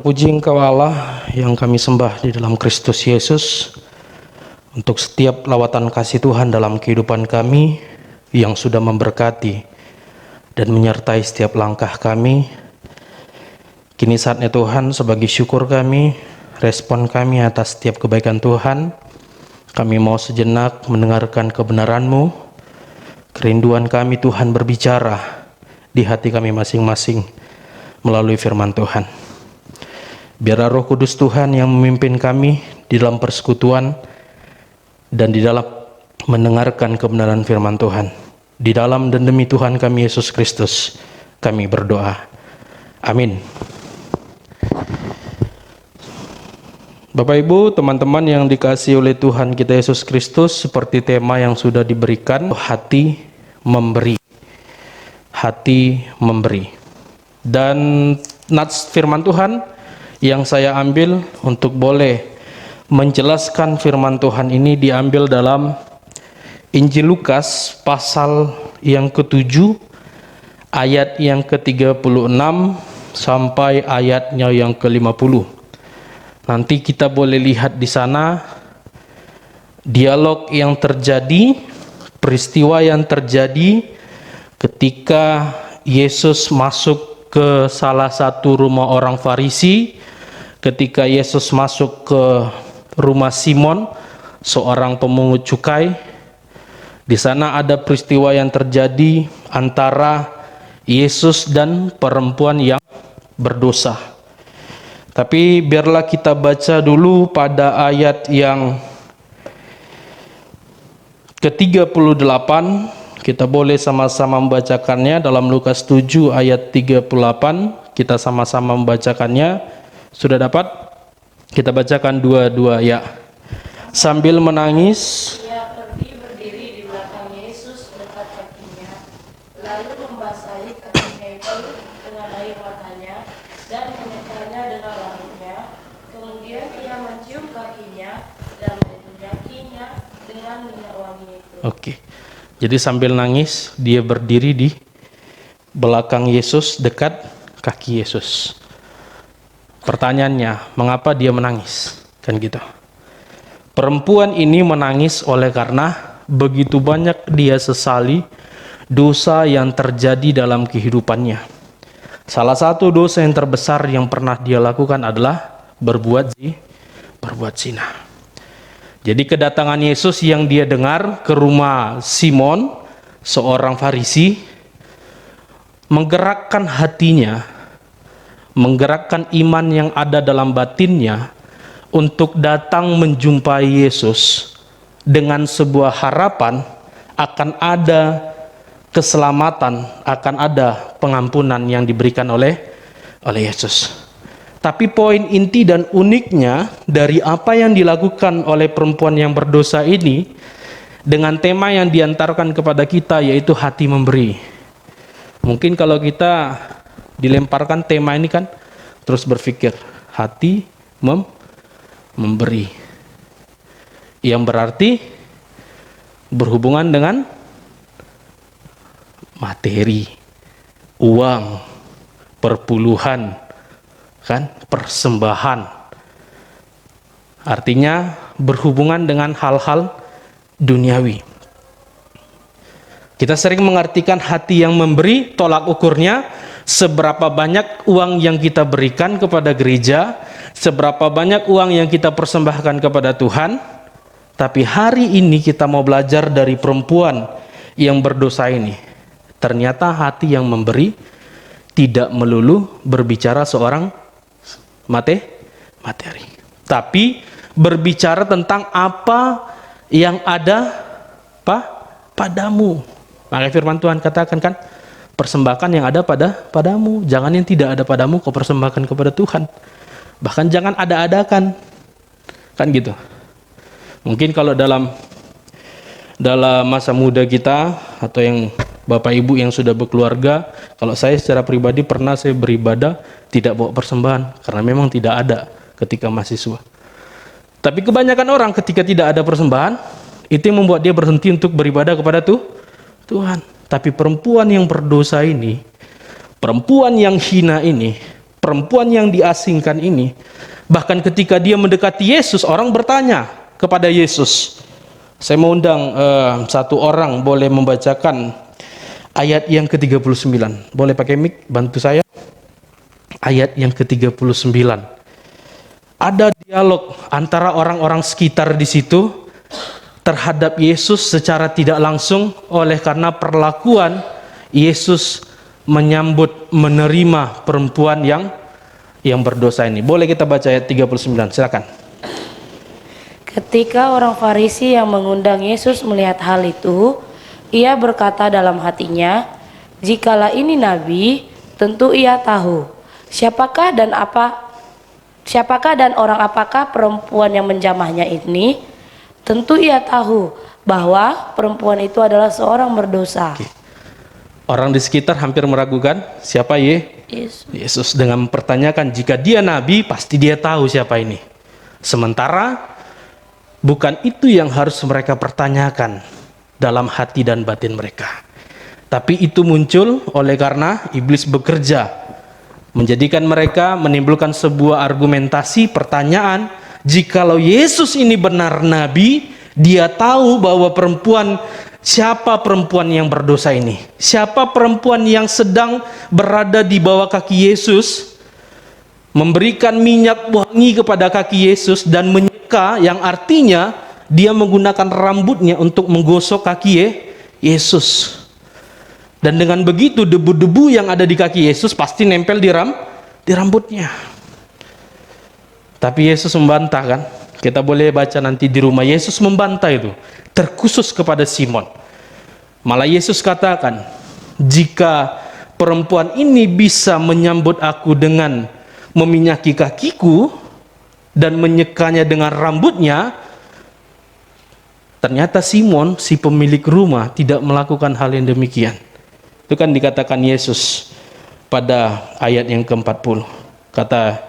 Terpuji Engkau Allah yang kami sembah di dalam Kristus Yesus, untuk setiap lawatan kasih Tuhan dalam kehidupan kami yang sudah memberkati dan menyertai setiap langkah kami. Kini saatnya Tuhan, sebagai syukur kami, respon kami atas setiap kebaikan Tuhan, kami mau sejenak mendengarkan kebenaran-Mu. Kerinduan kami Tuhan berbicara di hati kami masing-masing melalui firman Tuhan. Biarlah Roh Kudus Tuhan yang memimpin kami di dalam persekutuan dan di dalam mendengarkan kebenaran firman Tuhan. Di dalam dan demi Tuhan kami Yesus Kristus, kami berdoa. Amin. Bapak Ibu, teman-teman yang dikasihi oleh Tuhan kita Yesus Kristus, seperti tema yang sudah diberikan, hati memberi. Hati memberi. Dan nats firman Tuhan yang saya ambil untuk boleh menjelaskan firman Tuhan ini diambil dalam Injil Lukas pasal yang ke-7 ayat yang ke-36 sampai ayatnya yang ke-50. Nanti kita boleh lihat di sana dialog yang terjadi, peristiwa yang terjadi ketika Yesus masuk ke salah satu rumah orang Farisi. Ketika Yesus masuk ke rumah Simon, seorang pemungut cukai, di sana ada peristiwa yang terjadi antara Yesus dan perempuan yang berdosa. Tapi biarlah kita baca dulu pada ayat yang ke-38. Kita boleh sama-sama membacakannya dalam Lukas 7 ayat 38. Kita sama-sama membacakannya. Sudah dapat? Kita bacakan dua-dua ya. Sambil menangis, Ia pergi berdiri di belakang Yesus dekat kakinya, lalu membasahi kakinya itu dengan air matanya dan menyekanya dengan rambutnya. Kemudian ia mencium kakinya dan meminyakinya dengan minyak wangi itu. Oke. Jadi sambil nangis, dia berdiri di belakang Yesus, dekat kaki Yesus. Pertanyaannya, mengapa dia menangis? Kan gitu. Perempuan ini menangis oleh karena begitu banyak dia sesali dosa yang terjadi dalam kehidupannya. Salah satu dosa yang terbesar yang pernah dia lakukan adalah berbuat zina. Jadi kedatangan Yesus yang dia dengar ke rumah Simon, seorang Farisi, menggerakkan hatinya, menggerakkan iman yang ada dalam batinnya untuk datang menjumpai Yesus dengan sebuah harapan akan ada keselamatan, akan ada pengampunan yang diberikan oleh Yesus. Tapi poin inti dan uniknya dari apa yang dilakukan oleh perempuan yang berdosa ini dengan tema yang diantarkan kepada kita, yaitu hati memberi. Mungkin kalau kita dilemparkan tema ini kan terus berpikir hati memberi, yang berarti berhubungan dengan materi, uang, perpuluhan, kan, persembahan. Artinya berhubungan dengan hal-hal duniawi. Kita sering mengartikan hati yang memberi, tolak ukurnya seberapa banyak uang yang kita berikan kepada gereja, seberapa banyak uang yang kita persembahkan kepada Tuhan. Tapi hari ini kita mau belajar dari perempuan yang berdosa ini. Ternyata hati yang memberi tidak melulu berbicara seorang materi, tapi berbicara tentang apa yang ada padamu. Maka firman Tuhan katakan kan, persembahkan yang ada padamu, jangan yang tidak ada padamu kau persembahkan kepada Tuhan. Bahkan jangan ada-adakan, kan gitu. Mungkin kalau dalam masa muda kita, atau yang Bapak Ibu yang sudah berkeluarga, kalau saya secara pribadi pernah saya beribadah tidak bawa persembahan karena memang tidak ada ketika mahasiswa. Tapi kebanyakan orang ketika tidak ada persembahan, itu yang membuat dia berhenti untuk beribadah kepada Tuhan. Tapi perempuan yang berdosa ini, perempuan yang hina ini, perempuan yang diasingkan ini, bahkan ketika dia mendekati Yesus, orang bertanya kepada Yesus. Saya mau undang satu orang boleh membacakan ayat yang ke-39. Boleh pakai mic, bantu saya. Ayat yang ke-39. Ada dialog antara orang-orang sekitar di situ terhadap Yesus secara tidak langsung, oleh karena perlakuan Yesus menyambut, menerima perempuan yang berdosa ini. Boleh kita baca ayat 39, silakan. Ketika orang Farisi yang mengundang Yesus melihat hal itu, ia berkata dalam hatinya, "Jikalau ini nabi, tentu ia tahu siapakah dan orang apakah perempuan yang menjamahnya ini. Tentu ia tahu bahwa perempuan itu adalah seorang berdosa." Orang di sekitar hampir meragukan siapa Yesus dengan mempertanyakan, jika dia nabi pasti dia tahu siapa ini. Sementara bukan itu yang harus mereka pertanyakan dalam hati dan batin mereka. Tapi itu muncul oleh karena iblis bekerja, menjadikan mereka menimbulkan sebuah argumentasi, pertanyaan, jikalau Yesus ini benar nabi, dia tahu bahwa siapa perempuan yang berdosa ini, siapa perempuan yang sedang berada di bawah kaki Yesus, memberikan minyak wangi kepada kaki Yesus dan menyeka, yang artinya dia menggunakan rambutnya untuk menggosok kaki Yesus. Dan dengan begitu debu-debu yang ada di kaki Yesus pasti nempel di rambutnya. Tapi Yesus membantah kan? Kita boleh baca nanti di rumah, Yesus membantah itu, terkhusus kepada Simon. Malah Yesus katakan, jika perempuan ini bisa menyambut aku dengan meminyaki kakiku dan menyekanya dengan rambutnya, ternyata Simon, si pemilik rumah, tidak melakukan hal yang demikian. Itu kan dikatakan Yesus pada ayat yang ke-40. Kata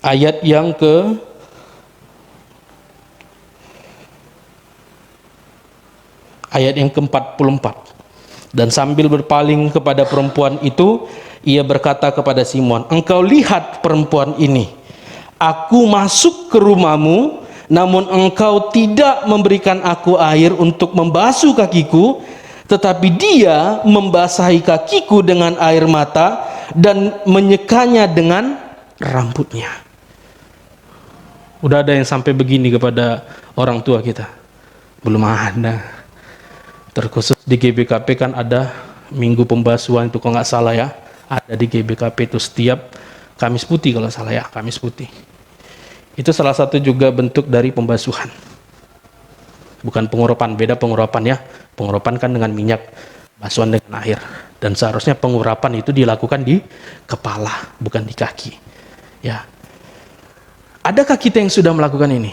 ayat yang ke-44. Dan sambil berpaling kepada perempuan itu, ia berkata kepada Simon, "Engkau lihat perempuan ini. Aku masuk ke rumahmu, namun engkau tidak memberikan aku air untuk membasuh kakiku, tetapi dia membasahi kakiku dengan air mata dan menyekanya dengan rambutnya." Udah ada yang sampai begini kepada orang tua kita? Belum ada. Terkhusus di GBKP kan ada minggu pembasuhan itu, kalau nggak salah ya, ada di GBKP itu setiap Kamis Putih, kalau salah ya, Kamis Putih. Itu salah satu juga bentuk dari pembasuhan. Bukan pengurapan, beda pengurapan ya. Pengurapan kan dengan minyak, basuhan dengan air. Dan seharusnya pengurapan itu dilakukan di kepala, bukan di kaki. Ya. Adakah kita yang sudah melakukan ini?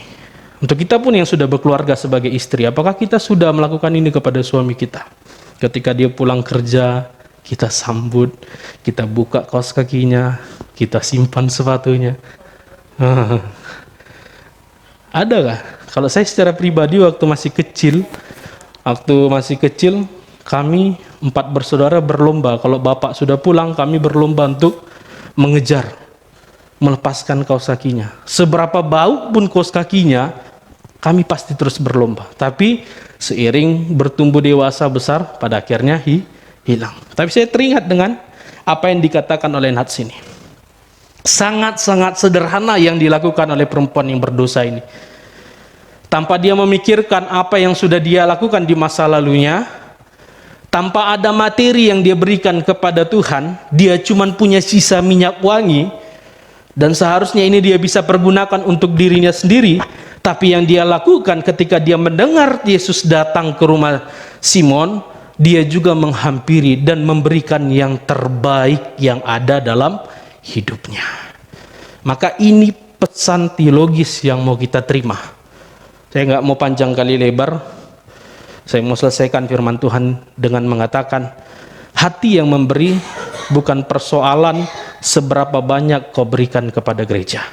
Untuk kita pun yang sudah berkeluarga sebagai istri, apakah kita sudah melakukan ini kepada suami kita? Ketika dia pulang kerja, kita sambut, kita buka kaos kakinya, kita simpan sepatunya. Adakah? Kalau saya secara pribadi waktu masih kecil, kami 4 bersaudara berlomba. Kalau bapak sudah pulang, kami berlomba untuk mengejar, melepaskan kaos kakinya. Seberapa bau pun kaos kakinya, kami pasti terus berlomba. Tapi seiring bertumbuh dewasa besar, pada akhirnya hilang. Tapi saya teringat dengan apa yang dikatakan oleh Nats ini. Sangat-sangat sederhana yang dilakukan oleh perempuan yang berdosa ini. Tanpa dia memikirkan apa yang sudah dia lakukan di masa lalunya, tanpa ada materi yang dia berikan kepada Tuhan, dia cuma punya sisa minyak wangi, dan seharusnya ini dia bisa pergunakan untuk dirinya sendiri. Tapi yang dia lakukan ketika dia mendengar Yesus datang ke rumah Simon, dia juga menghampiri dan memberikan yang terbaik yang ada dalam hidupnya. Maka ini pesan teologis yang mau kita terima. Saya nggak mau panjang kali lebar. Saya mau selesaikan firman Tuhan dengan mengatakan, hati yang memberi bukan persoalan seberapa banyak kau berikan kepada gereja,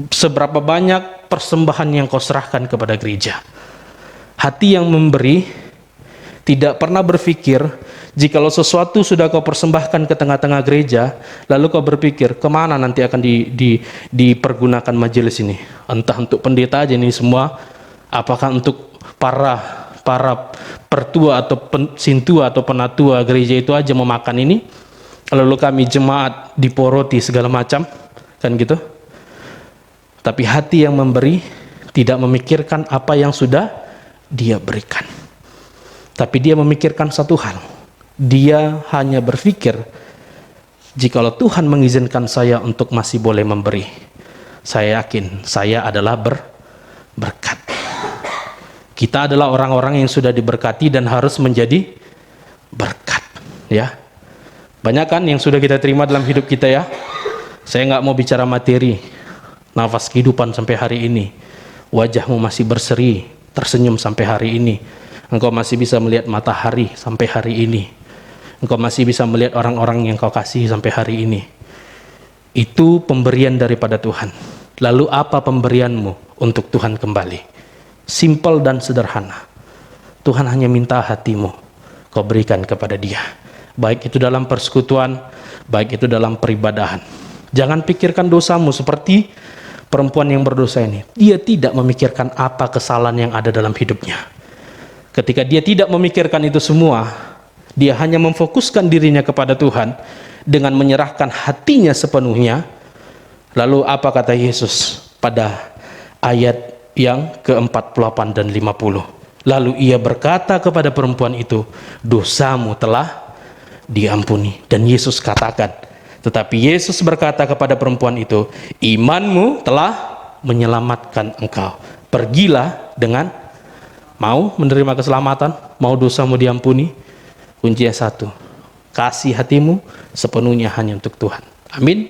seberapa banyak persembahan yang kau serahkan kepada gereja. Hati yang memberi tidak pernah berpikir, jikalau sesuatu sudah kau persembahkan ke tengah-tengah gereja, lalu kau berpikir, kemana nanti akan dipergunakan majelis ini? Entah untuk pendeta aja ini semua, apakah untuk para pertua atau sintua atau penatua gereja itu aja memakan ini, lalu kami jemaat diporoti segala macam, kan gitu. Tapi hati yang memberi tidak memikirkan apa yang sudah dia berikan, tapi dia memikirkan satu hal. Dia hanya berpikir, jikalau Tuhan mengizinkan saya untuk masih boleh memberi, saya yakin saya adalah berkat. Kita adalah orang-orang yang sudah diberkati dan harus menjadi berkat, ya. Banyak kan yang sudah kita terima dalam hidup kita, ya. Saya nggak mau bicara materi, nafas kehidupan sampai hari ini, wajahmu masih berseri, tersenyum sampai hari ini, engkau masih bisa melihat matahari sampai hari ini, engkau masih bisa melihat orang-orang yang kau kasih sampai hari ini. Itu pemberian daripada Tuhan. Lalu apa pemberianmu untuk Tuhan kembali? Simple dan sederhana. Tuhan hanya minta hatimu kau berikan kepada Dia, baik itu dalam persekutuan, baik itu dalam peribadahan. Jangan pikirkan dosamu seperti perempuan yang berdosa ini. Dia tidak memikirkan apa kesalahan yang ada dalam hidupnya. Ketika dia tidak memikirkan itu semua, dia hanya memfokuskan dirinya kepada Tuhan dengan menyerahkan hatinya sepenuhnya. Lalu apa kata Yesus pada ayat yang ke-48 dan 50? Lalu ia berkata kepada perempuan itu, dosamu telah diampuni. Dan Yesus katakan, tetapi Yesus berkata kepada perempuan itu, imanmu telah menyelamatkan engkau. Pergilah dengan, mau menerima keselamatan, mau dosamu diampuni. Kuncinya satu, kasih hatimu sepenuhnya hanya untuk Tuhan. Amin.